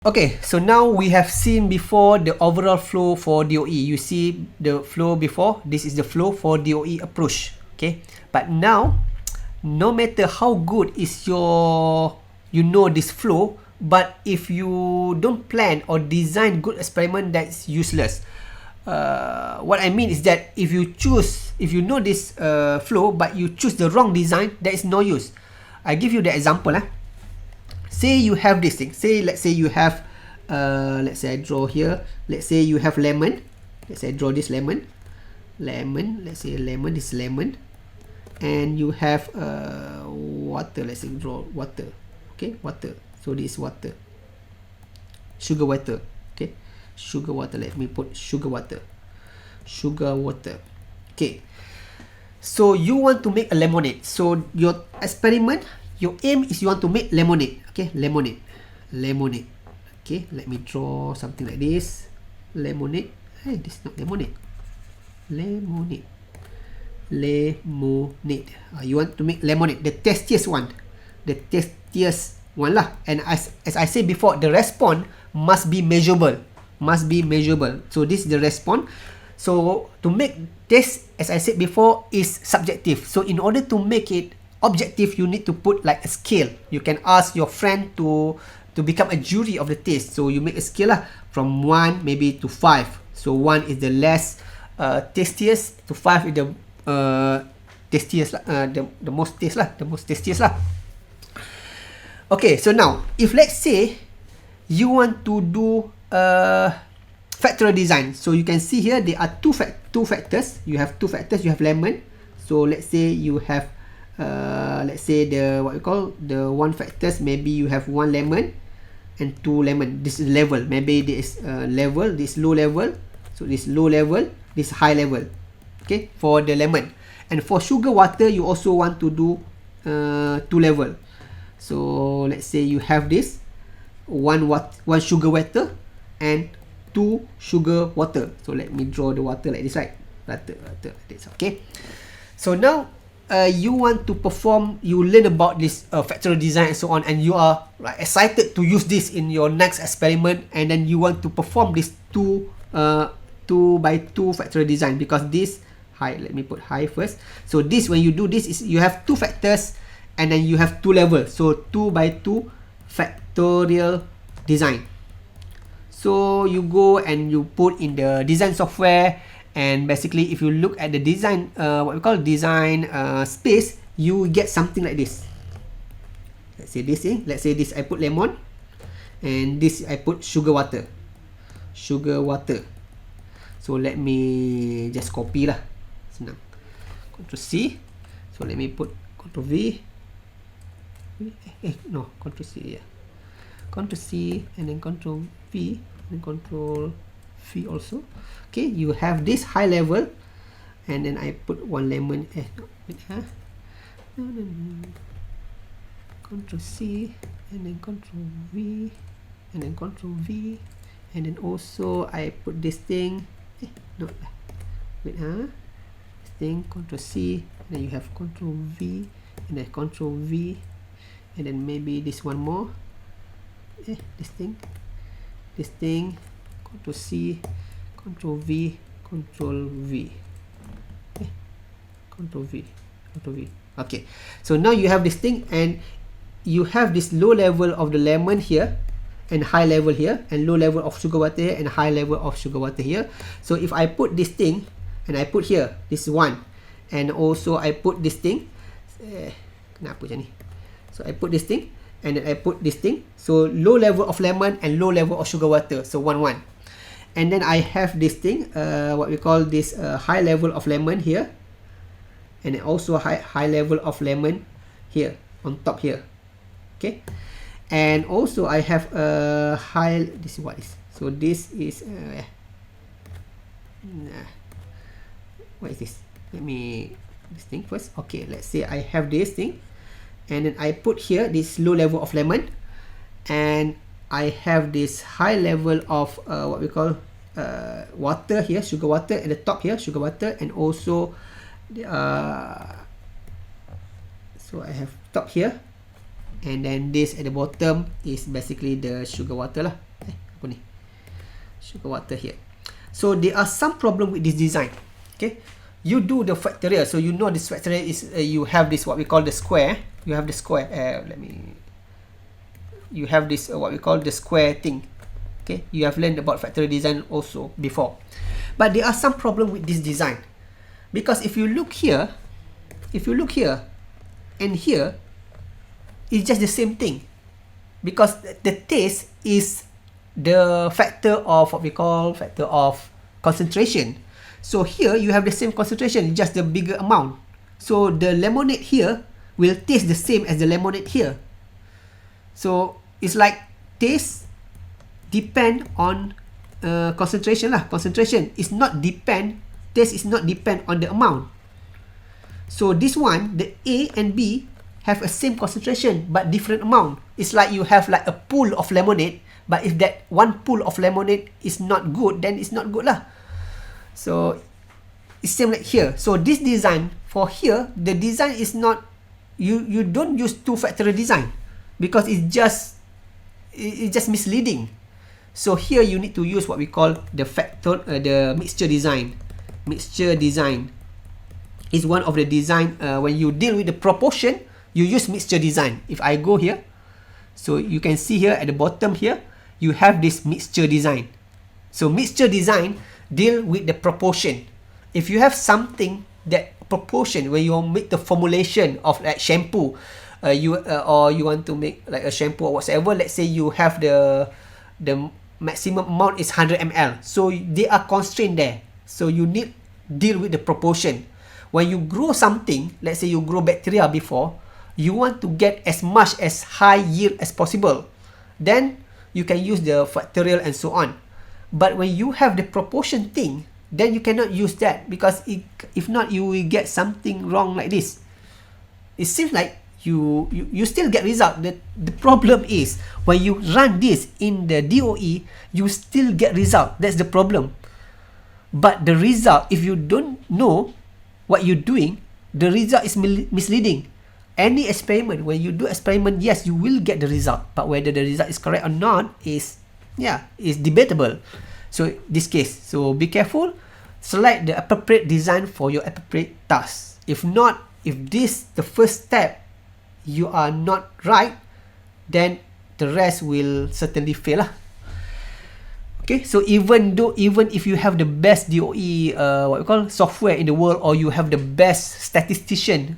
Okay, so now we have seen before the overall flow for DOE. You see the flow before. This is the flow for DOE approach. Okay, but now, no matter how good is your, you know, this flow, but if you don't plan or design good experiment, that's useless. What I mean is that if you know this flow, but you choose the wrong design, there is no use. I give you the example. Say you have this thing. Let's say you have, let's say I draw here. Let's say you have lemon. Let's say I draw this lemon. Let's say lemon. This lemon, and you have water. Let's say draw water. Okay, water. So this is water. Sugar water. Okay, sugar water. Let me put sugar water. Sugar water. Okay. So you want to make a lemonade. So your experiment, your aim is you want to make lemonade. Okay, lemonade. Okay, let me draw something like this. Lemonade. Hey, this is not lemonade. Lemonade. You want to make lemonade, the tastiest one. Lah. And as I said before, the response must be measurable. So this is the response. So to make this, as I said before, is subjective. So in order to make it objective, you need to put like a scale. You can ask your friend to become a jury of the taste. So you make a scale lah, from 1 maybe to 5. So 1 is the less tastiest, to 5 is the tastiest lah, the most tastiest lah. Okay, so now if let's say you want to do factorial design, so you can see here there are two factors. You have two factors. You have lemon. So let's say you have let's say the what we call the one factors. Maybe you have 1 lemon and 2 lemon. This is level. Maybe this level, this low level. So this low level, this high level. Okay, for the lemon. And for sugar water, you also want to do 2 level. So let's say you have this one sugar water and 2 sugar water. So let me draw the water like this, right? Water like this. Okay. So now you want to perform, you learn about this factorial design and so on, and you are like excited to use this in your next experiment, and then you want to perform this 2 by 2 factorial design, because this high, let me put high first. So this, when you do this, is you have 2 factors and then you have 2 levels. So 2 by 2 factorial design. So you go and you put in the design software, and basically if you look at the design, what we call design space, you get something like this. Let's say this thing. Let's say this I put lemon, and this I put sugar water. So let me just copy lah. Senang. Ctrl C. So let me put Ctrl V. No, Ctrl C, yeah. Ctrl C and then Ctrl V and Ctrl V also. Okay, you have this high level, and then I put 1 lemon. Ctrl C and then Ctrl V and then Ctrl V, and then also I put this thing. This thing, Ctrl C, and then you have Ctrl V and then Ctrl V, and then maybe this one more. This thing, Ctrl C, Ctrl V, Ctrl V, Ctrl V. Okay, so now you have this thing, and you have this low level of the lemon here, and high level here, and low level of sugar water here, and high level of sugar water here. So if I put this thing, and I put here, this one, and also I put this thing, kenapa macam ni? So I put this thing, and then I put this thing. So low level of lemon and low level of sugar water. So 1, 1. And then I have this thing, what we call this high level of lemon here, and then also high level of lemon here on top here. Okay. And also I have a high, this is what is. So this is what is this? Let me this thing first. Okay, let's say I have this thing, and then I put here this low level of lemon, and I have this high level of what we call water here, sugar water, at the top here, sugar water, and also so I have top here, and then this at the bottom is basically the sugar water lah. apa ni, sugar water here. So there are some problem with this design. Okay, you do the factorial, so you know this factorial is you have this what we call the square. You have the square. You have this what we call the square thing. Okay, you have learned about factorial design also before, but there are some problem with this design, because if you look here and here, it's just the same thing, because the taste is the factor of what we call factor of concentration. So here you have the same concentration, just the bigger amount. So the lemonade here will taste the same as the lemonade here. So it's like taste depend on concentration lah. Concentration is not depend, taste is not depend on the amount. So this one, the A and B have a same concentration but different amount. It's like you have like a pool of lemonade, but if that one pool of lemonade is not good, then it's not good lah. So it's same like here. So this design for here, the design is not, you don't use two factorial design, because it's just misleading. So here you need to use what we call the the mixture design. Mixture design is one of the design when you deal with the proportion, you use mixture design. If I go here, so you can see here at the bottom here, you have this mixture design. So mixture design deal with the proportion. If you have something that proportion, when you make the formulation of like shampoo, or you want to make like a shampoo or whatever, let's say you have the maximum amount is 100 ml, so they are constrained there. So you need deal with the proportion. When you grow something, let's say you grow bacteria before, you want to get as much as high yield as possible, then you can use the factorial and so on. But when you have the proportion thing, then you cannot use that, because if not, you will get something wrong like this. It seems like you still get result. The problem is when you run this in the DOE, you still get result. That's the problem. But the result, if you don't know what you're doing, the result is misleading. Any experiment, when you do experiment, yes, you will get the result, but whether the result is correct or not is debatable. So this case, so be careful, select the appropriate design for your appropriate task. If not, if this the first step you are not right, then the rest will certainly fail lah. Okay, so even if you have the best DOE what we call software in the world, or you have the best statistician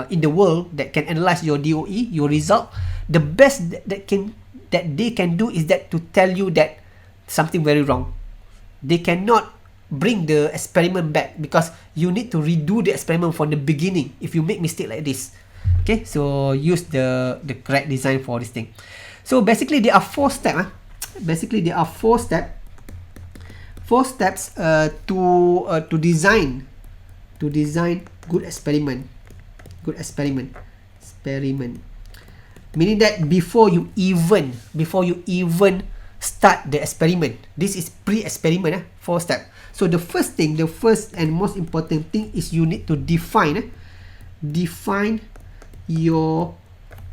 in the world that can analyze your DOE, your result, the best that they can do is that to tell you that something very wrong. They cannot bring the experiment back, because you need to redo the experiment from the beginning if you make mistake like this. Okay, so use the correct design for this thing. So basically there are four steps. Basically there are four steps to design good experiment. Meaning that before you even start the experiment, this is pre-experiment. 4 steps. So the first and most important thing is you need to define your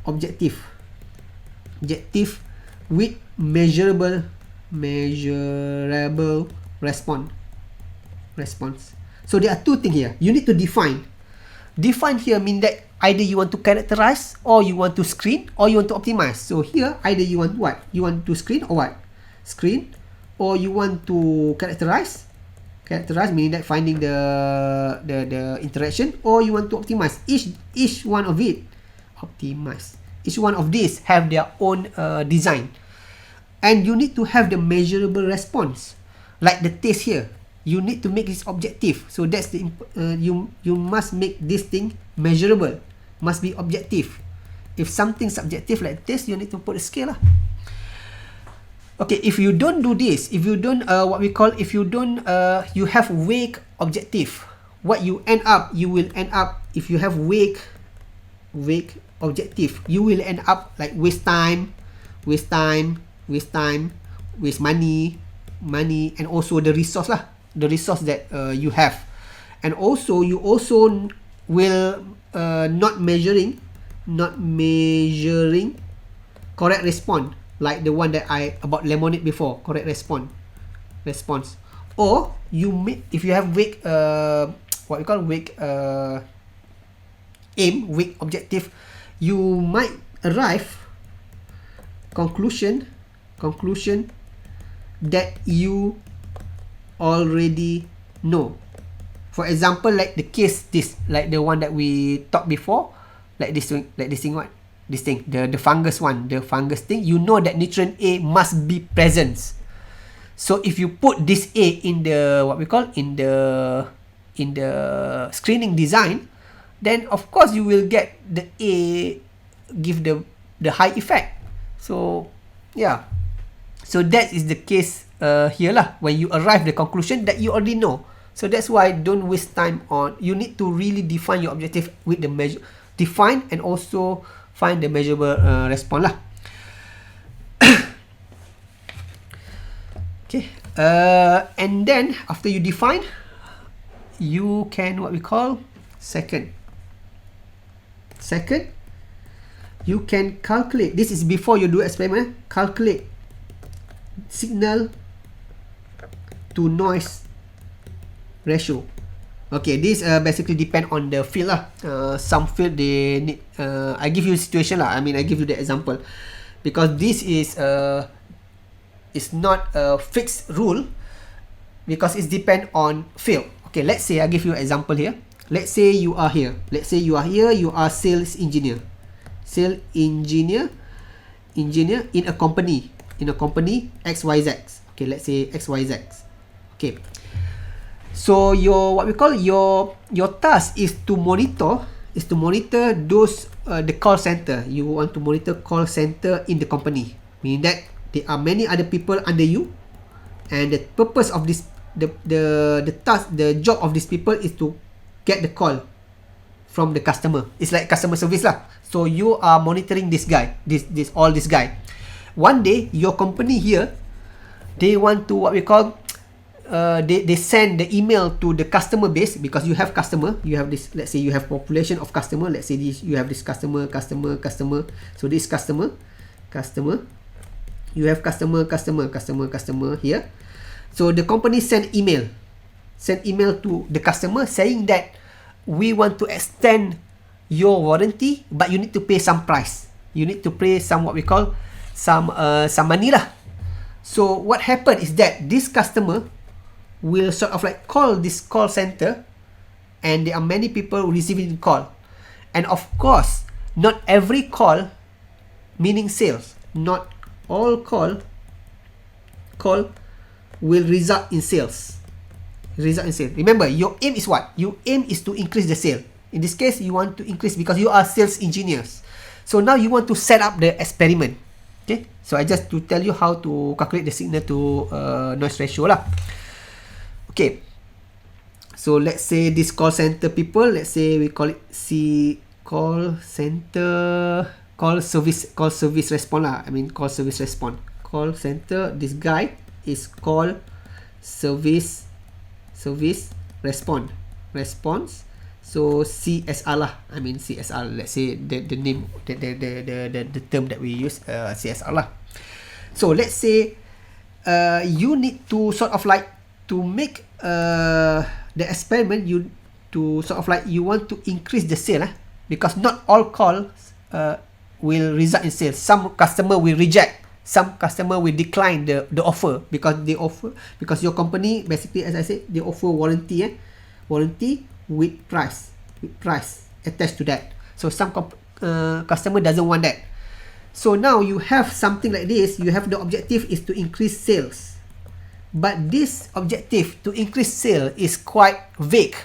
objective with measurable response. So there are two things here. You need to define here mean that either you want to characterize, or you want to screen, or you want to optimize. So here either you want what? You want to screen or what? Screen, or you want to characterize meaning that finding the interaction, or you want to optimize. Each one of it optimize. Each one of these have their own design, and you need to have the measurable response, like the taste here. You need to make this objective. So that's the you must make this thing measurable, must be objective. If something subjective like taste, you need to put a scale lah. Okay, if you don't do this, if you don't you have vague objective, what you will end up if you have vague objective, you will end up like waste money, and also the resource lah, the resource that you have, and also you also will not measuring correct response. like the one that I about lemonade before, correct response. Or you may, if you have weak what we call weak aim, weak objective, you might arrive conclusion that you already know. For example, like the case this, like the one that we talked before, like this thing, the fungus one, the fungus thing, you know that nutrient A must be present. So if you put this A in the what we call in the screening design, then of course you will get the A give the high effect. So yeah, so that is the case here lah, when you arrive the conclusion that you already know. So that's why don't waste time on, you need to really define your objective with the measure, define and also find the measurable response lah. Okay, and then after you define, you can what we call second, you can calculate, this is before you do experiment, calculate signal to noise ratio. Okay, this basically depend on the field lah. Some field they need, I give you a situation lah, I mean I give you the example, because this is not a fixed rule, because it's depend on field. Okay, let's say I give you an example here. Let's say you are here, you are sales engineer in a company XYZ. Okay, let's say XYZ. Okay, so your what we call your task is to monitor those the call center. You want to monitor call center in the company, meaning that there are many other people under you, and the purpose of this the task, the job of these people is to get the call from the customer. It's like customer service lah. So you are monitoring this guy, this guy. One day your company here, they want to what we call they send the email to the customer base, because you have customer, you have this, let's say you have population of customer, let's say this, you have this customer. So this customer, you have customer here. So the company send email to the customer saying that we want to extend your warranty, but you need to pay some price, you need to pay some what we call some money lah. So what happened is that this customer will sort of like call this call center, and there are many people receiving call, and of course not every call meaning sales, not all call will result in sales. Remember, your aim is what? Your aim is to increase the sale. In this case, you want to increase because you are sales engineers. So now you want to set up the experiment. Okay, so I just to tell you how to calculate the signal to noise ratio lah. Okay, so let's say this call center people, let's say we call it call service response lah. I mean call service response. Call center, this guy is call service response. So CSR lah. I mean CSR. Let's say the name, the term that we use, CSR lah. So let's say you need to sort of like to make the experiment, you to sort of like you want to increase the sale because not all calls will result in sales. Some customer will reject, some customer will decline the offer because your company basically, as I said, they offer warranty with price attached to that. So some customer doesn't want that. So now you have something like this. You have the objective is to increase sales, but this objective to increase sale is quite vague.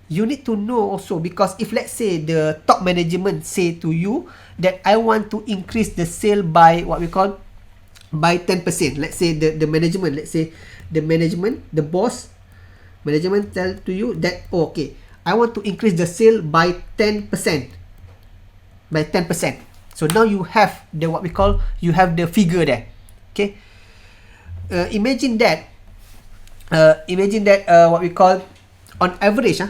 You need to know also, because if let's say the top management say to you that I want to increase the sale by what we call by 10%. Let's say the management, the boss management tell to you that, oh, okay, I want to increase the sale by 10%. So now you have the what we call, you have the figure there. Okay, imagine that what we call on average,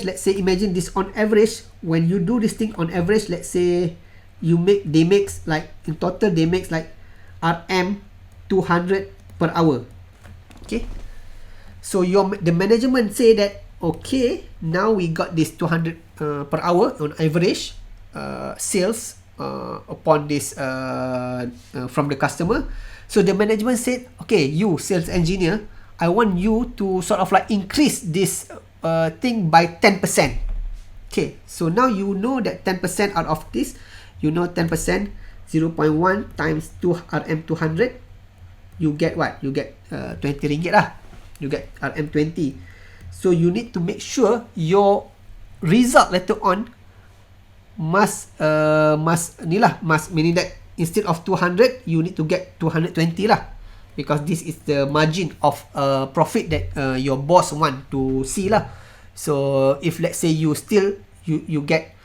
let's say imagine this on average, when you do this thing on average, let's say they makes like in total they makes like RM 200 per hour. Okay, so the management say that okay, now we got this 200 per hour on average sales upon this from the customer. So the management said, okay, you sales engineer, I want you to sort of like increase this thing by 10%. Okay, so now you know that 10% out of this, you know 10%, 0.1 times 2 RM200, you get what? You get 20 ringgit lah. You get RM20. So you need to make sure your result later on must meaning that instead of 200 you need to get 220 lah, because this is the margin of profit that your boss want to see lah. So if let's say you still you get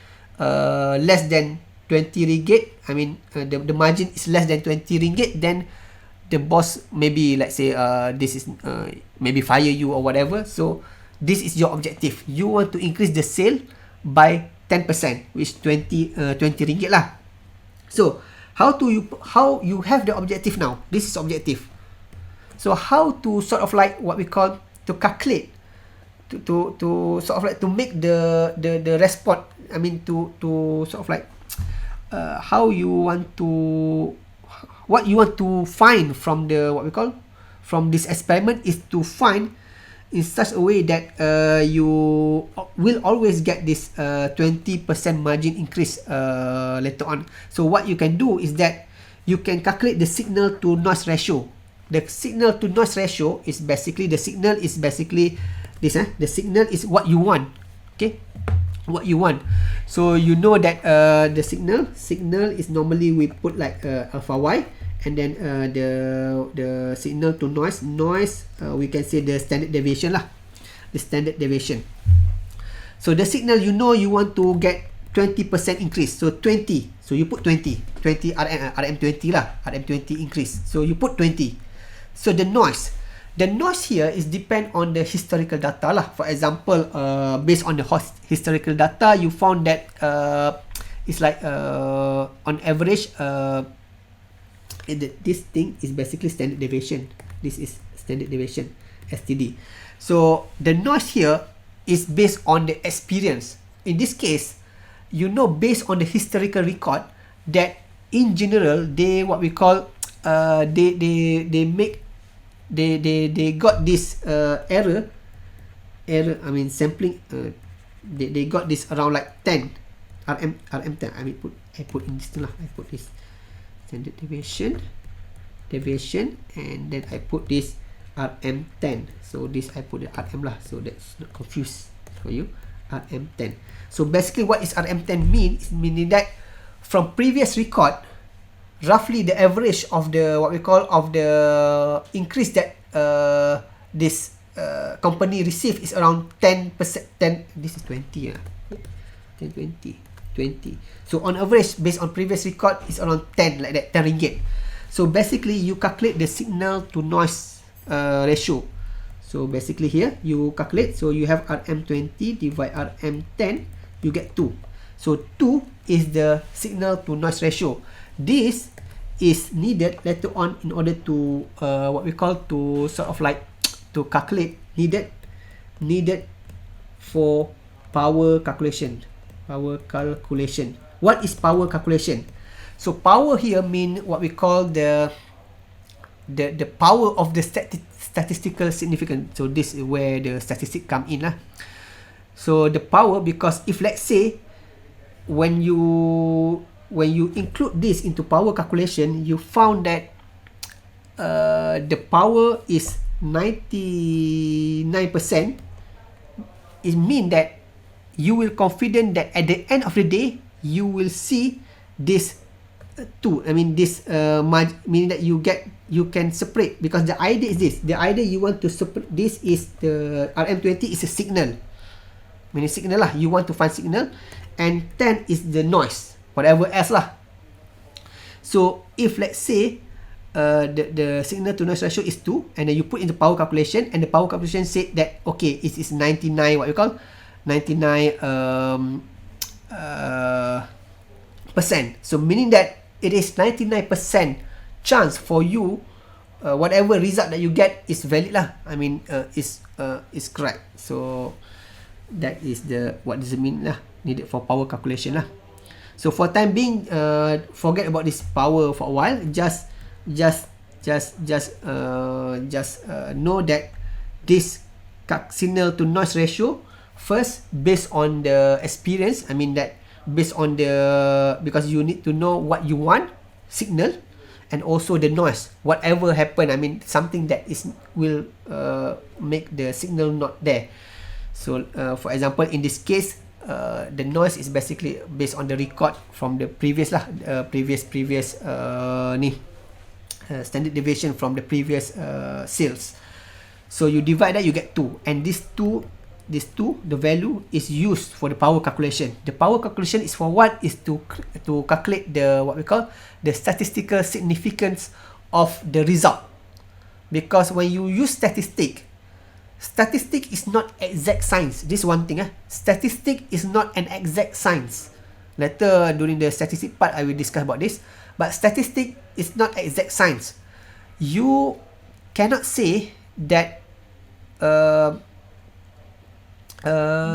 less than 20 ringgit, I mean the margin is less than 20 ringgit, then the boss maybe let's say this is maybe fire you or whatever. So this is your objective. You want to increase the sale by 10%, which 20 ringgit lah. So how you have the objective now? This is objective. So how to sort of like what we call to calculate to sort of like to make the response. I mean to sort of like how you want to, what you want to find from the what we call from this experiment is to find in such a way that you will always get this 20% margin increase later on. So what you can do is that you can calculate the signal to noise ratio. The signal to noise ratio is basically this. The signal is what you want. Okay, what you want. So you know that the signal is normally we put like alpha y, and then the signal to noise we can say the standard deviation lah, the standard deviation. So the signal, you know, you want to get 20% increase, so 20, so you put 20 RM20 lah, RM20 increase, so you put 20. So the noise here is depend on the historical data lah. For example, based on the historical data, you found that it's like on average this thing is basically standard deviation. This is standard deviation, STD. So the noise here is based on the experience. In this case, you know, based on the historical record, that in general they what we call they got this error. I mean sampling. They got this around like 10 RM10. I put in this thing lah. I put this standard deviation, and then I put this RM10. So this I put the RM lah, so that's not confused for you. RM10. So basically what is RM10 mean is meaning that from previous record, roughly the average of the what we call of the increase that this company receive is around 10%. This is 20 10, 20. So on average, based on previous record, is around 10, like that, 10 ringgit. So basically you calculate the signal to noise ratio. So basically here you calculate, so you have RM20 divide RM10, you get 2. So 2 is the signal to noise ratio. This is needed later on in order to what we call to sort of like to calculate, needed for power calculation. What is power calculation? So power here mean what we call the power of the statistical significance. So this is where the statistic come in lah. So the power, because if let's say when you include this into power calculation, you found that the power is 99%, it mean that you will confident that at the end of the day you will see this two. I mean this meaning that you can separate, because the idea is this. The idea you want to separate, this is the RM20 is a signal, meaning signal lah. You want to find signal, and 10 is the noise, whatever else lah. So if let's say the signal to noise ratio is 2, and then you put in the power calculation, and the power calculation said that okay, it is 99 what you call 99 So meaning that it is 99% chance for you, whatever result that you get is valid lah. I mean, is correct. So that is the what does it mean lah, needed for power calculation lah. So for time being, forget about this power for a while. Just know that this signal to noise ratio, first based on the experience. I mean that based on the, because you need to know what you want signal, and also the noise, whatever happen. I mean something that is will make the signal not there. So for example, in this case, the noise is basically based on the record from the previous lah, previous standard deviation from the previous sales. So you divide that, you get 2, and these two, the value is used for the power calculation. The power calculation is for what? Is to calculate the what we call the statistical significance of the result. Because when you use statistic is not exact science. This one thing. Statistic is not an exact science. Later during the statistic part, I will discuss about this. But statistic is not exact science. You cannot say that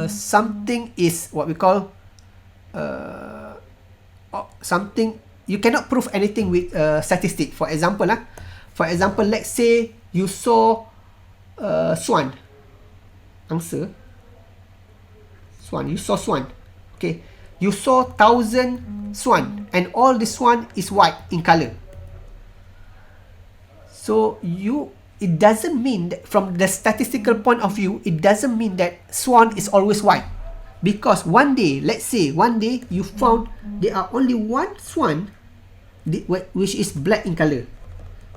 something is what we call something. You cannot prove anything with statistic. For example, let's say you saw swan. Angsa. Swan. You saw swan. Okay. You saw 1,000 swan, and all the swan is white in color. So it doesn't mean that from the statistical point of view, it doesn't mean that swan is always white. Because one day, let's say one day you found there are only one swan which is black in color.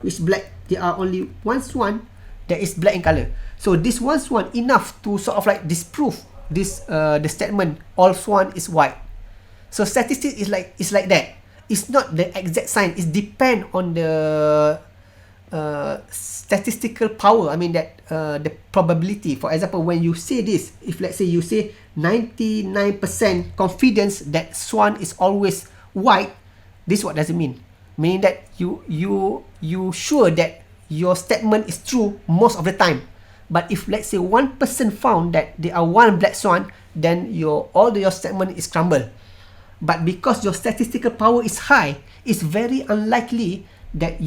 There are only one swan that is black in color. So this one swan enough to sort of like disprove this the statement all swan is white. So statistics is like that. It's not the exact science. It depend on the statistical power. I mean that the probability. For example, when you say this, if let's say you say 99% confidence that swan is always white, this what does it mean? Meaning that you sure that your statement is true most of the time. But if let's say one person found that there are one black swan, then all your statement is crumbled. But because your statistical power is high, it's very unlikely that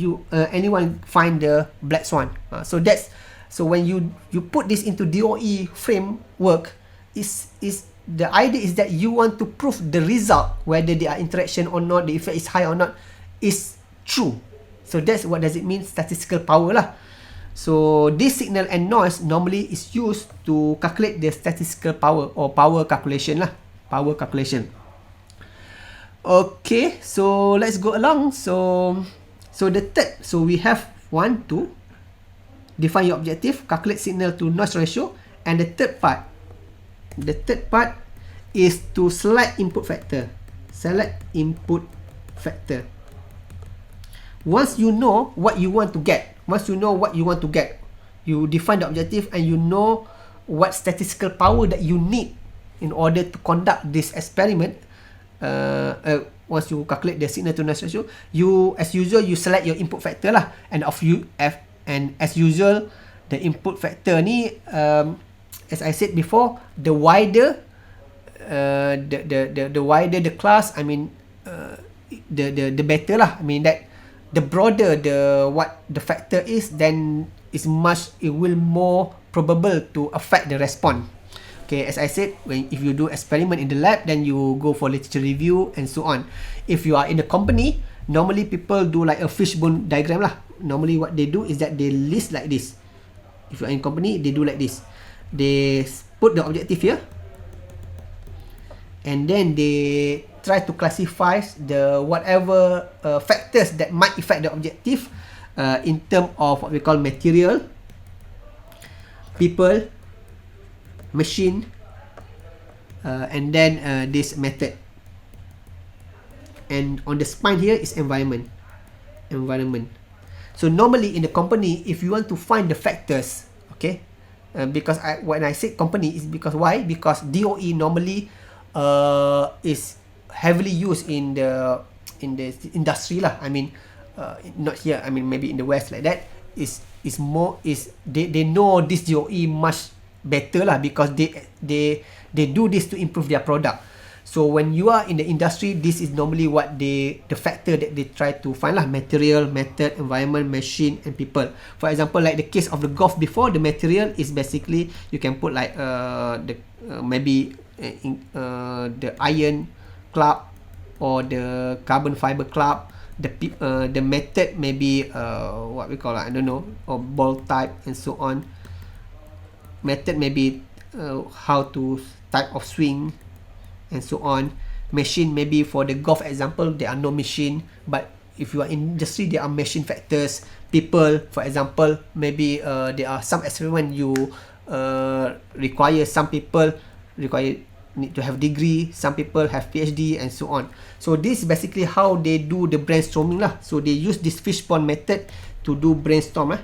anyone find the black swan. So when you put this into DOE framework, is the idea is that you want to prove the result, whether there are interaction or not, the effect is high or not, is true. So that's what does it mean, statistical power lah. So this signal and noise normally is used to calculate the statistical power or power calculation lah. Power calculation. Okay, so let's go along. So the third, so we have 1, 2, define your objective, calculate signal to noise ratio, and the third part is to select input factor. Once you know what you want to get, you define the objective and you know what statistical power that you need in order to conduct this experiment. Once you calculate the signal to noise ratio, as usual you select your input factor lah, and as usual the input factor ni, as I said before, the wider the wider the class, I mean the better lah. I mean that the broader the factor is, then it will more probable to affect the response. Okay, as I said, if you do experiment in the lab, then you go for literature review and so on. If you are in a company, normally people do like a fishbone diagram lah. Normally what they do is that they list like this. If you are in company, they do like this. They put the objective here, and then they try to classify the whatever factors that might affect the objective in terms of what we call material, people, machine, and then this method. And on the spine here is environment. So normally in the company, if you want to find the factors, okay, because when I say company is because why? Because DOE normally heavily used in the industry lah. I mean, not here. I mean, maybe in the West like that. Is more is they know this DOE much better lah, because they do this to improve their product. So when you are in the industry, this is normally what the factor that they try to find lah: material, method, environment, machine, and people. For example, like the case of the golf before, the material is basically you can put like the iron club or the carbon fiber club. The method maybe what we call, I don't know, or ball type and so on. Method maybe how to type of swing and so on. Machine maybe for the golf example, there are no machine, but if you are in industry, there are machine factors. People, for example, maybe there are some experiment you require some people need to have degree, some people have PhD and so on. So this is basically how they do the brainstorming lah. So they use this fishbone method to do brainstorming.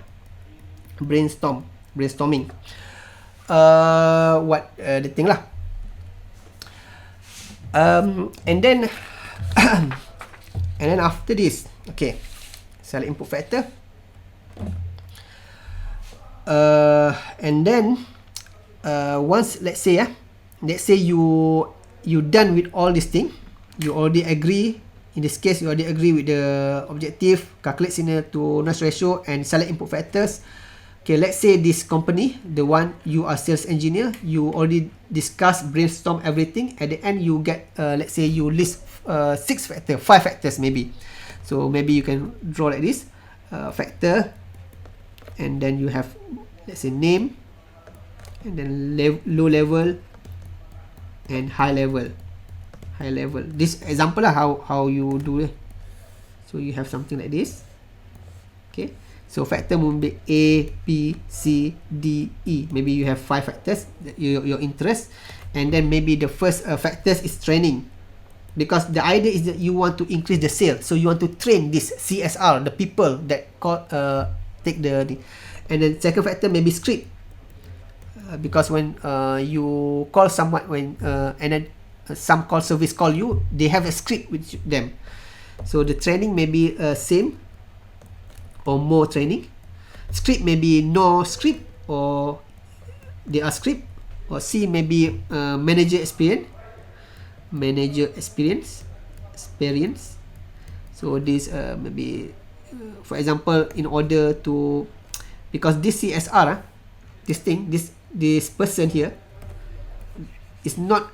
The thing lah. And then and then after this, okay, select input factor. And then once let's say you done with all this thing, you already agree. In this case, you already agree with the objective, calculate signal to noise ratio, and select input factors. Okay, let's say this company, the one you are sales engineer, you already discuss, brainstorm everything. At the end, you get let's say you list 5 factors maybe. So maybe you can draw like this, factor, and then you have, let's say, name, and then low level and high level. This example lah how you do it. So you have something like this. Okay, so factor will be A, B, C, D, E. Maybe you have 5 factors that your interest, and then maybe the first factors is training, because the idea is that you want to increase the sale. So you want to train this CSR, the people that take the, and then second factor maybe script. Because when you call someone, and then some call service call you, they have a script with them. So the training may be same or more training. Script maybe no script or they are script. Or C maybe manager experience. So this maybe for example, in order to, because this CSR this person here is not,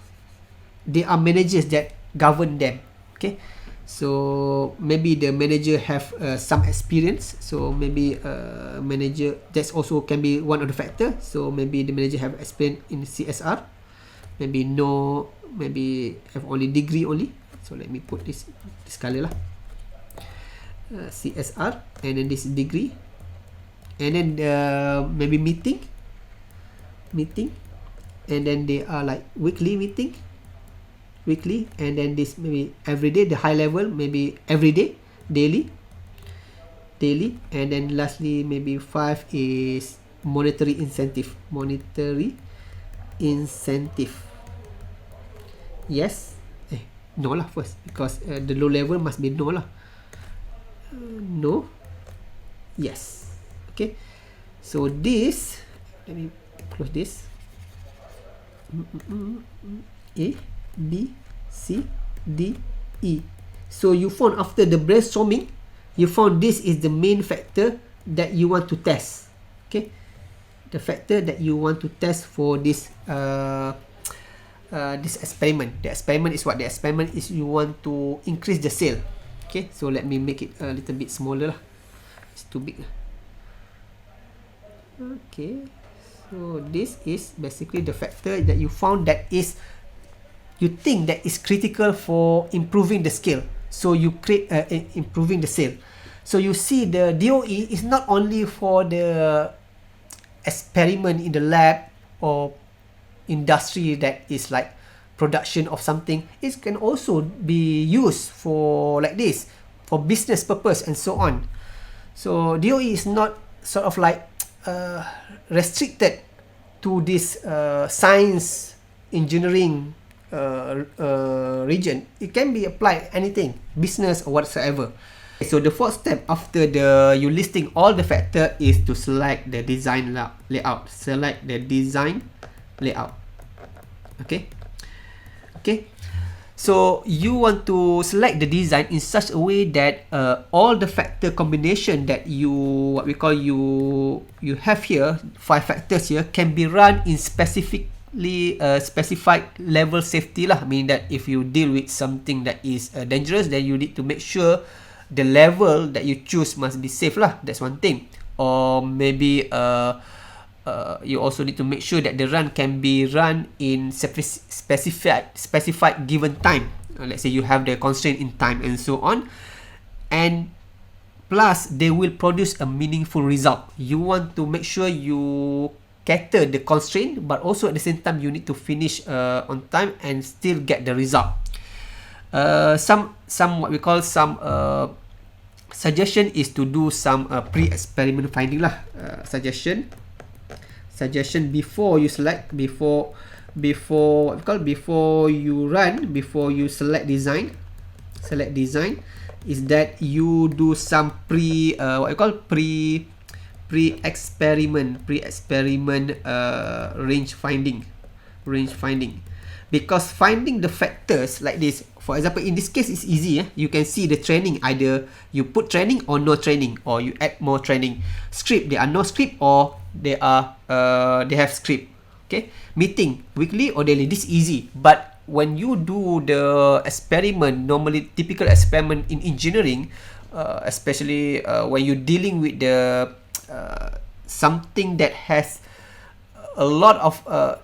they are managers that govern them. Okay, so maybe the manager have some experience. So maybe manager, that's also can be one of the factor. So maybe the manager have experience in CSR, maybe no, maybe have only degree only. So let me put this color lah, CSR, and then this degree, and then maybe meeting, and then they are like weekly, and then this maybe every day, the high level maybe every day, daily, and then lastly maybe 5 is monetary incentive. Yes, no lah first, because the low level must be no lah. No, yes. Okay, so this, let me close this. A, B, C, D, E. So you found after the brainstorming, you found this is the main factor that you want to test. Okay, the factor that you want to test for this this experiment. The experiment is what? The experiment is you want to increase the sale. Okay, so let me make it a little bit smaller lah. It's too big. Okay, so this is basically the factor that you found that is, you think that is critical for improving the scale. So you create improving the sale. So you see the DOE is not only for the experiment in the lab or industry that is like production of something. It can also be used for like this, for business purpose and so on. So DOE is not sort of like restricted to this science, engineering region. It can be applied anything, business or whatsoever. So the fourth step after you listing all the factor is to select the design layout. Select the design layout. Okay. So you want to select the design in such a way that all the factor combination that you have here, 5 factors here, can be run in specifically specified level safety lah. Meaning that if you deal with something that is dangerous, then you need to make sure the level that you choose must be safe lah. That's one thing. Or maybe you also need to make sure that the run can be run in specified given time. Let's say you have the constraint in time and so on, and plus they will produce a meaningful result. You want to make sure you cater the constraint, but also at the same time you need to finish on time and still get the result. Some what we call some suggestion is to do some pre-experiment finding lah. Suggestion before you select, before you run, before you select design, is that you do some pre-experiment range finding, because finding the factors like this, for example, in this case it's easy. You can see the training, either you put training or no training, or you add more training. Script, there are no script, or they have script. Okay, meeting weekly or daily, this easy. But when you do the experiment, normally typical experiment in engineering, especially when you're dealing with the something that has a lot of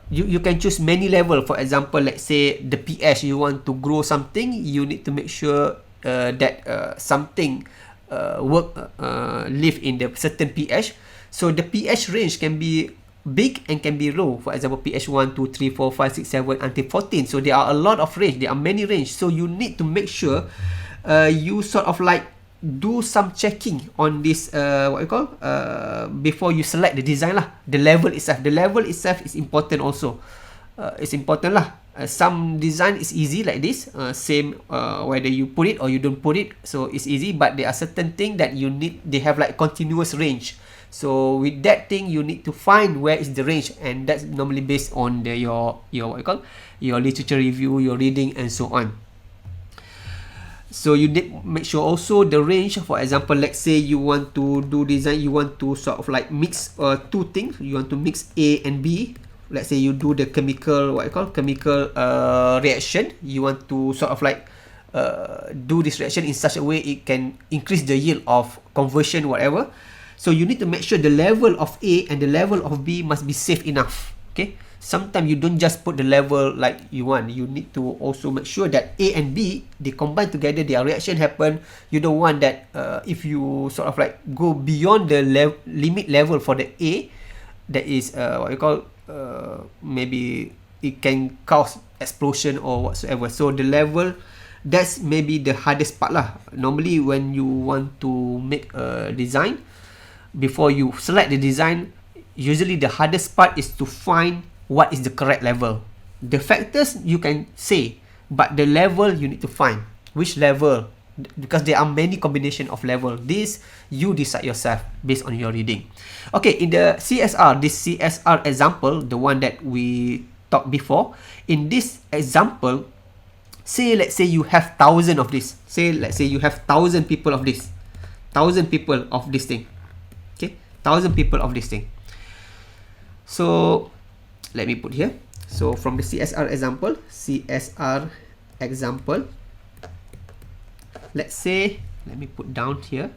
you can choose many level. For example, let's say the pH, you want to grow something, you need to make sure that something live in the certain pH. So the pH range can be big and can be low. For example, pH 1, 2, 3, 4, 5, 6, 7 until 14. So there are a lot of range, there are many range. So you need to make sure you sort of like do some checking on this before you select the design lah. The level itself is important also. It's important lah. Some design is easy like this, same whether you put it or you don't put it, so it's easy. But there are certain things that you need, they have like continuous range. So with that thing, you need to find where is the range, and that's normally based on your literature review, your reading, and so on. So you need make sure also the range. For example, let's say you want to do design, you want to sort of like mix two things. You want to mix A and B. Let's say you do the chemical reaction. You want to sort of like do this reaction in such a way it can increase the yield of conversion, whatever. So you need to make sure the level of A and the level of B must be safe enough. Okay. Sometimes you don't just put the level like you want. You need to also make sure that A and B, they combine together, their reaction happen. You don't want that if you sort of like go beyond the limit level for the A, that is maybe it can cause explosion or whatsoever. So the level, that's maybe the hardest part lah. Normally when you want to make a design, before you select the design, usually the hardest part is to find what is the correct level. The factors you can say, but the level you need to find. Which level? Because there are many combination of level. This you decide yourself based on your reading. Okay, in the CSR, this CSR example, the one that we talked before, in this example, let's say you have 1,000 of this. Let's say you have 1,000 people of this. 1,000 people of this thing. Okay, 1,000 people of this thing. So let me put here. So from the CSR example, let's say, let me put down here.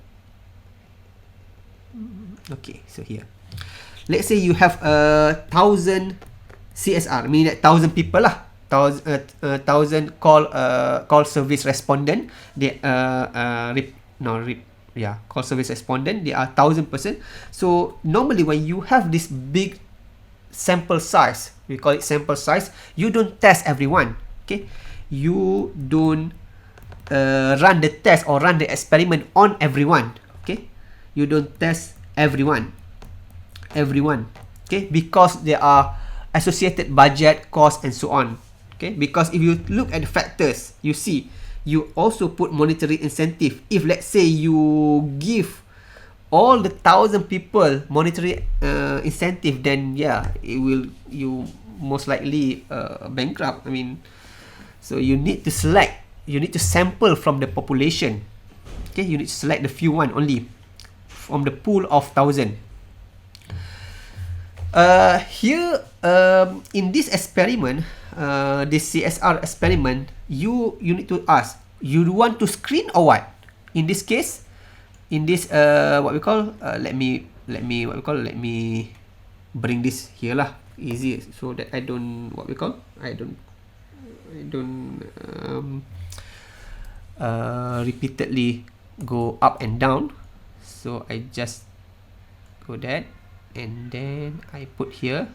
Okay, so here, let's say you have 1,000 CSR, meaning that 1,000 people lah. 1,000 call service respondent. They call service respondent. They are 1,000 person. So normally when you have this big sample size, we call it sample size, you don't test everyone. Okay, you don't run the test or run the experiment on everyone. Okay, you don't test everyone. Okay, because there are associated budget, cost, and so on. Okay, because if you look at the factors, you see you also put monetary incentive. If let's say you give all the 1,000 people monetary incentive, then yeah, it will, you most likely bankrupt. I mean, so you need to select, you need to sample from the population. Okay, you need to select the few one only from the pool of 1,000. Here, in this experiment, this CSR experiment, you need to ask, you want to screen or what? In this case, in this what we call, let me bring this here lah, easy, so that I don't, what we call, I don't repeatedly go up and down. So I just go that, and then I put here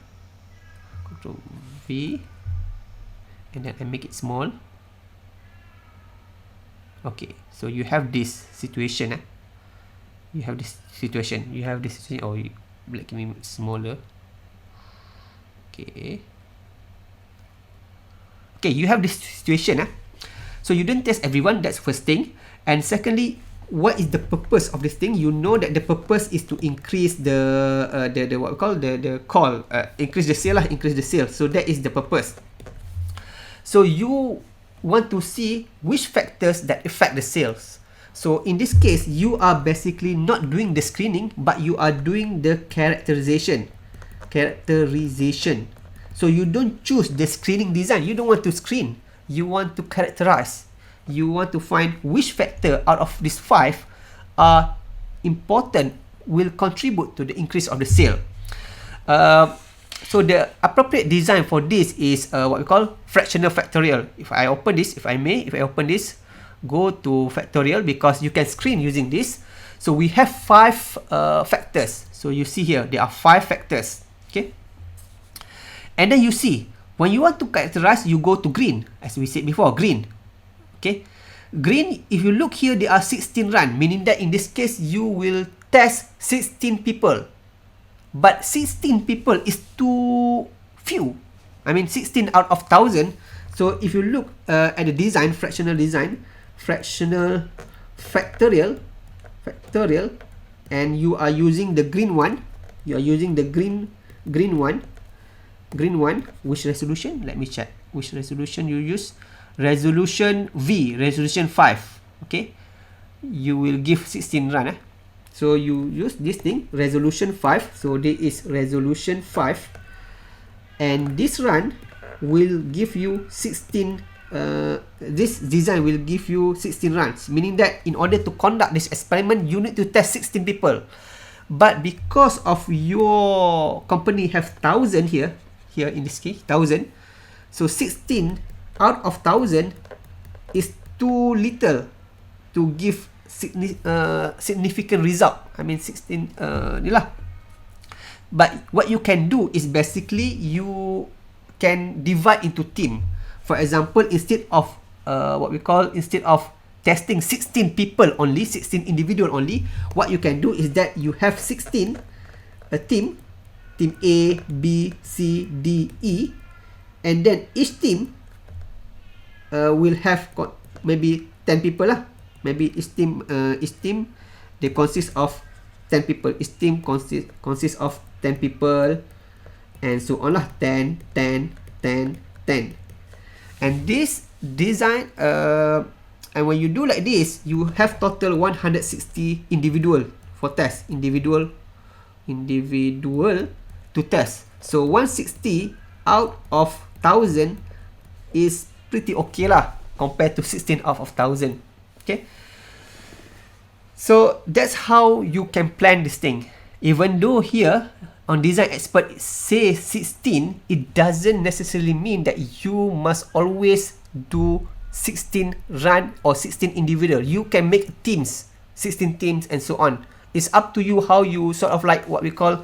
Ctrl V, and then I make it small. Okay, so you have this situation. You have this situation. You have this situation. Oh, let me make it smaller. Okay. Okay, you have this situation. So you don't test everyone. That's first thing. And secondly, what is the purpose of this thing? You know that the purpose is to increase the what we call the call, increase the sale lah, increase the sale. So that is the purpose. So you want to see which factors that affect the sales. So in this case, you are basically not doing the screening, but you are doing the characterization. So you don't choose the screening design. You don't want to screen. You want to characterize. You want to find which factor out of these 5 are important, will contribute to the increase of the sale. So the appropriate design for this is what we call fractional factorial. If I open this, if I open this, go to factorial, because you can screen using this. So we have 5 factors. So you see here, there are 5 factors. Okay. And then you see, when you want to characterize, you go to green, as we said before, green. Okay. Green, if you look here, there are 16 run, meaning that in this case, you will test 16 people. But 16 people is too few. I mean, 16 out of 1,000. So if you look at the design, factorial, and you are using the green one, green one, which resolution? Let me check which resolution you use. Resolution V, resolution 5. Okay, you will give 16 run. So you use this thing, resolution 5. So this is resolution 5, and this run will give you 16. This design will give you 16 runs, meaning that in order to conduct this experiment, you need to test 16 people. But because of your company have 1,000 here in this case 1,000, so 16 out of 1,000 is too little to give significant result. I mean 16 ni lah. But what you can do is basically you can divide into team. For example, instead of testing 16 people only, 16 individual only, what you can do is that you have 16 a team A, B, C, D, E, and then each team will have maybe 10 people lah. Maybe each team they consist of 10 people. Each team consists of 10 people, and so on lah. 10, 10, 10, 10. And this design, and when you do like this, you have total 160 individual for test. Individual to test. So 160 out of 1,000 is pretty okay lah, compared to 16 out of 1,000. Okay. So that's how you can plan this thing. Even though here on design expert say 16, it doesn't necessarily mean that you must always do 16 run or 16 individual. You can make teams, 16 teams, and so on. It's up to you how you sort of like what we call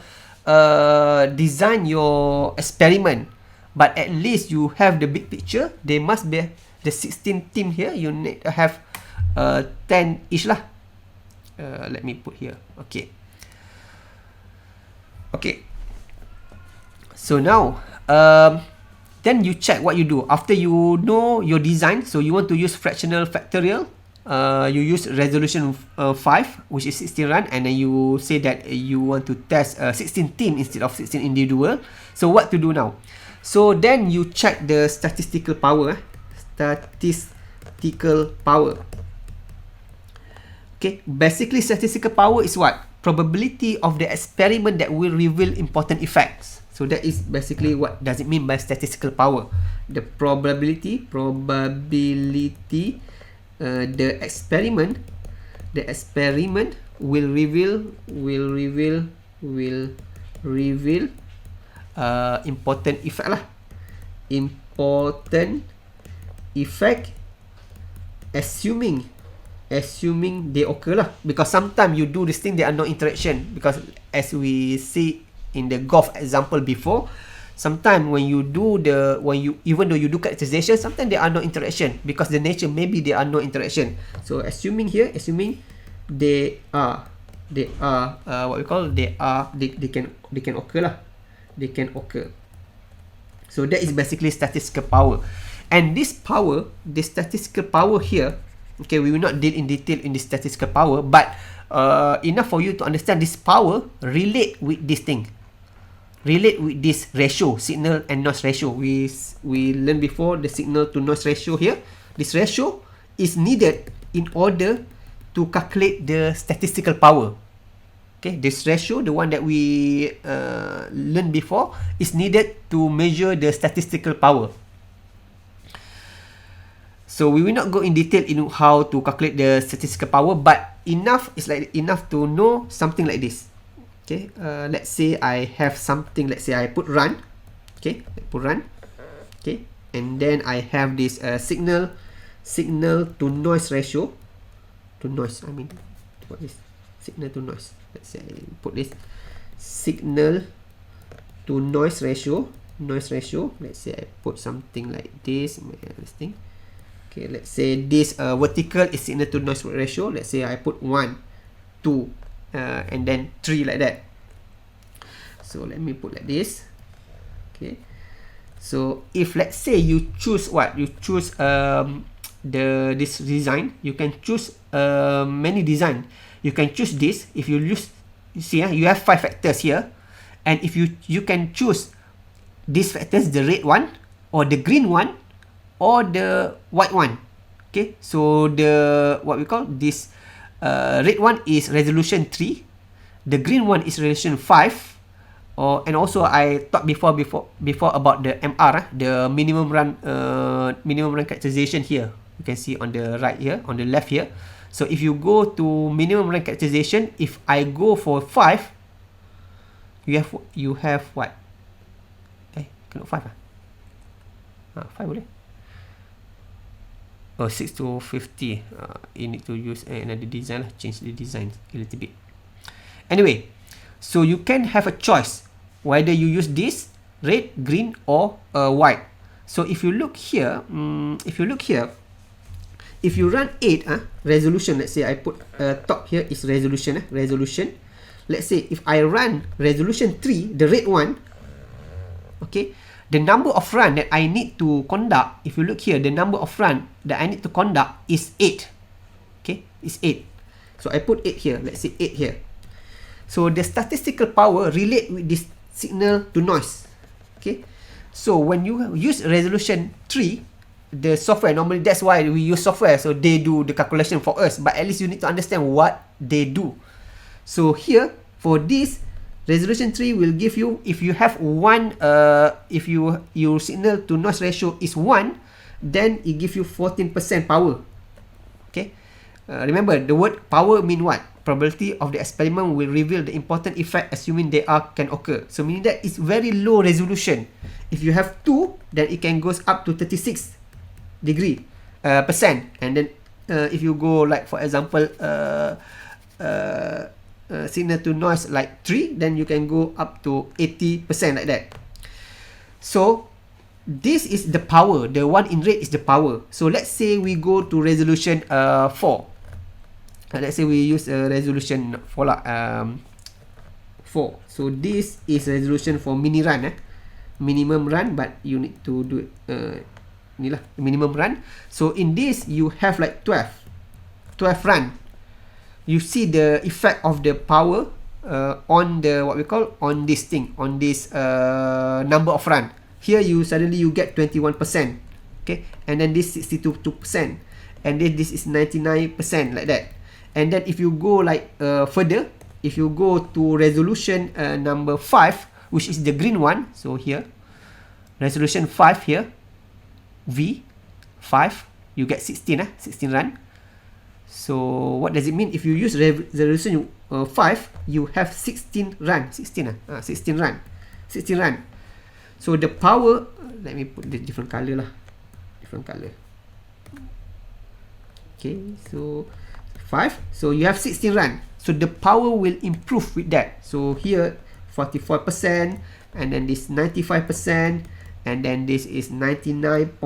design your experiment. But at least you have the big picture. There must be the 16 team here. You need to have 10 each lah. Let me put here. Okay. Okay. So now then you check what you do after you know your design. So you want to use fractional factorial, you use resolution 5, which is 16 run, and then you say that you want to test 16 team instead of 16 individual. So what to do now? So then you check the statistical power. Okay, basically statistical power is what? Probability of the experiment that will reveal important effects. So that is basically what does it mean by statistical power. The probability, the experiment will reveal important effect lah. Important effect assuming they occur lah, because sometimes you do this thing, there are no interaction, because as we see in the golf example before, sometimes even though you do characterization, sometimes there are no interaction because the nature maybe there are no interaction. So assuming they can occur lah, they can occur. So that is basically statistical power. And this statistical power here, okay, we will not deal in detail in the statistical power, but enough for you to understand this power relate with this thing, relate with this ratio, signal and noise ratio. We learned before the signal to noise ratio here. This ratio is needed in order to calculate the statistical power. Okay, this ratio, the one that we learned before, is needed to measure the statistical power. So we will not go in detail in how to calculate the statistical power, but enough to know something like this. Okay, let's say I have something. Let's say I put run. Okay, Okay, and then I have this signal to noise ratio. What is signal to noise? Let's say I put this signal to noise ratio. Let's say I put something like this. This thing. Okay, let's say this vertical is signal to noise ratio. Let's say I put 1, 2, and then 3 like that. So let me put like this. Okay, so if let's say you choose this design, you can choose many design. You can choose this. If you see you have 5 factors here, and if you can choose these factors, the red one or the green one or the white one. Okay, so the what we call this red one is resolution 3, the green one is resolution 5, and also I talked before about the MR, the minimum run characterization here. You can see on the right here, on the left here. So if you go to minimum run characterization, if I go for 5, you have what? Cannot 5 5 boleh. 6 to 50. You need to use another design lah. Change the design a little bit. Anyway, so you can have a choice whether you use this red, green, or white. So if you look here, if you run 8 resolution, let's say I put top here is resolution. Let's say if I run resolution 3, the red one, okay, the number of run that I need to conduct, if you look here, the number of run that I need to conduct is 8. Okay, it's 8. So I put 8 here. Let's say 8 here. So the statistical power relate with this signal to noise. Okay, so when you use resolution 3, the software, normally that's why we use software, so they do the calculation for us, but at least you need to understand what they do. So here for this, resolution 3 will give you, if you have one, if your signal to noise ratio is 1, then it gives you 14% power. Okay, remember the word power mean what? Probability of the experiment will reveal the important effect assuming they can occur. So meaning that it's very low resolution. If you have 2, then it can goes up to 36 degree percent, and then if you go like for example signal to noise like 3, then you can go up to 80% like that. So this is the power. The one in red is the power. So let's say we go to resolution 4. Let's say we use resolution 4 4. So this is resolution for mini run. minimum run, but you need to do it inilah minimum run. So in this you have like 12 run. You see the effect of the power on the what we call on this thing, on this number of run. Here you suddenly you get 21%, okay, and then this 62%, and then this is 99%, like that. And then if you go like further, if you go to resolution number 5, which is the green one, so here resolution 5 here, V5, you get 16 run. So what does it mean? If you use resolution 5, you have 16 run. 16 run. So the power, let me put the different color lah. Different color. Okay, so 5. So you have 16 run. So the power will improve with that. So here 44%, and then this 95%, and then this is 99.9%,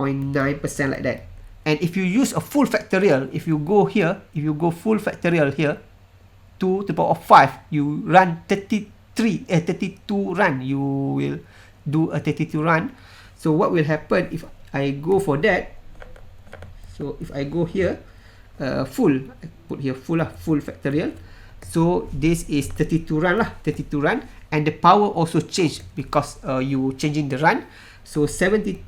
like that. And if you use a full factorial, if you go here, if you go full factorial here, 2 to the power of 5, you run 32 run. You will do a 32 run. So what will happen if I go for that? So if I go here, full, I put here full lah, full factorial. So this is 32 run lah, 32 run, and the power also change because you changing the run. So 77%,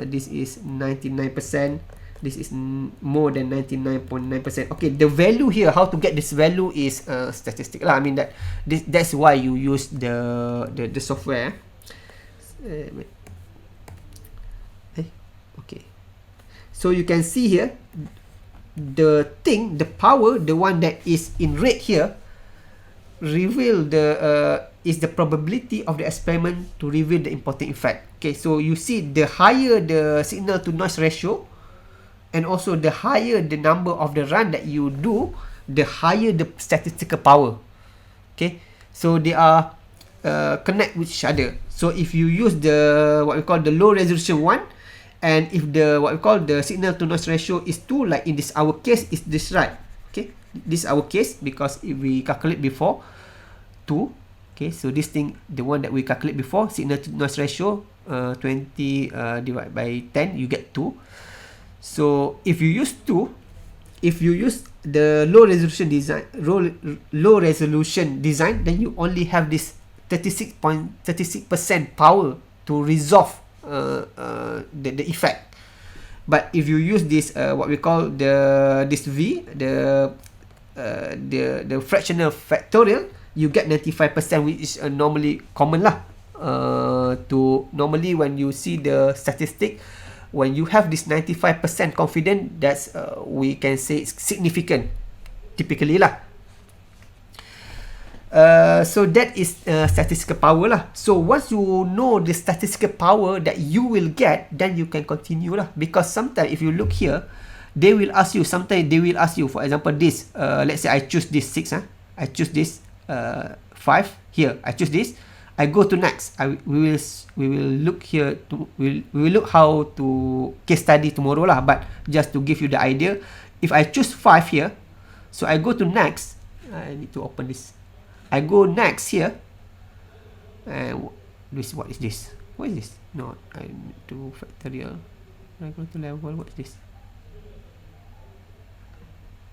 this is 99%. This is more than 99.9%. Okay, the value here, how to get this value is statistic lah. I mean that's why you use the software. Okay, so you can see here the power, the one that is in red here, reveal is the probability of the experiment to reveal the important effect. Okay, so you see the higher the signal to noise ratio, and also the higher the number of the run that you do, the higher the statistical power. Okay, so they are connect with each other. So if you use the what we call the low resolution one, and if the what we call the signal to noise ratio is 2, like in this our case is this, right? Okay, this is our case because if we calculate before 2. Okay, so this thing, the one that we calculate before, signal to noise ratio 20 divided by 10, you get 2. So if you use 2, if you use the low resolution design, then you only have this 36% power to resolve the effect. But if you use this what we call this V, the fractional factorial, you get 95%, which is normally common lah. To normally when you see the statistic, when you have this 95% confident, that's we can say it's significant, typically lah. So that is statistical power lah. So once you know the statistical power that you will get, then you can continue lah. Because sometimes if you look here, they will ask you, sometimes they will ask you, for example this, let's say I choose this 6, I choose this 5 here, I choose this, I go to next. We will look here to we will look how to case study tomorrow lah. But just to give you the idea, if I choose 5 here, so I go to next. I need to open this. I go next here, and what is this? What is this? No, I need to factorial. I go to level. What is this?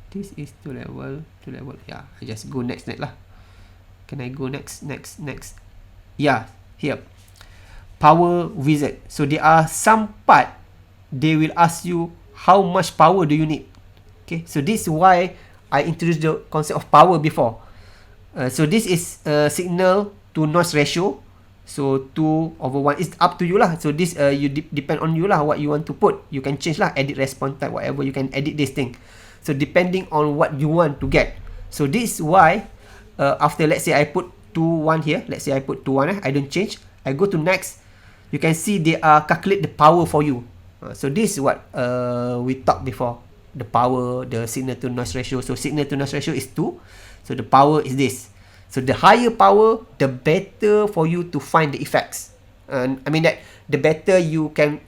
This is to level. Yeah, I just go next lah. Can I go next? Yeah, here, power wizard. So there are some part they will ask you how much power do you need. Okay, so this is why I introduced the concept of power before. So this is signal to noise ratio. So 2/1 is up to you lah. So this you depend on you lah, what you want to put. You can change lah, edit response type, whatever. You can edit this thing. So depending on what you want to get. So this is why after, let's say I put 2/1 here. Let's say I put 2/1. I don't change. I go to next. You can see they calculate the power for you. So this is what we talked before. The power, the signal to noise ratio. So signal to noise ratio is 2. So the power is this. So the higher power, the better for you to find the effects. I mean that the better you can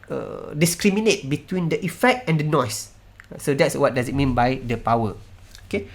discriminate between the effect and the noise. So that's what does it mean by the power. Okay.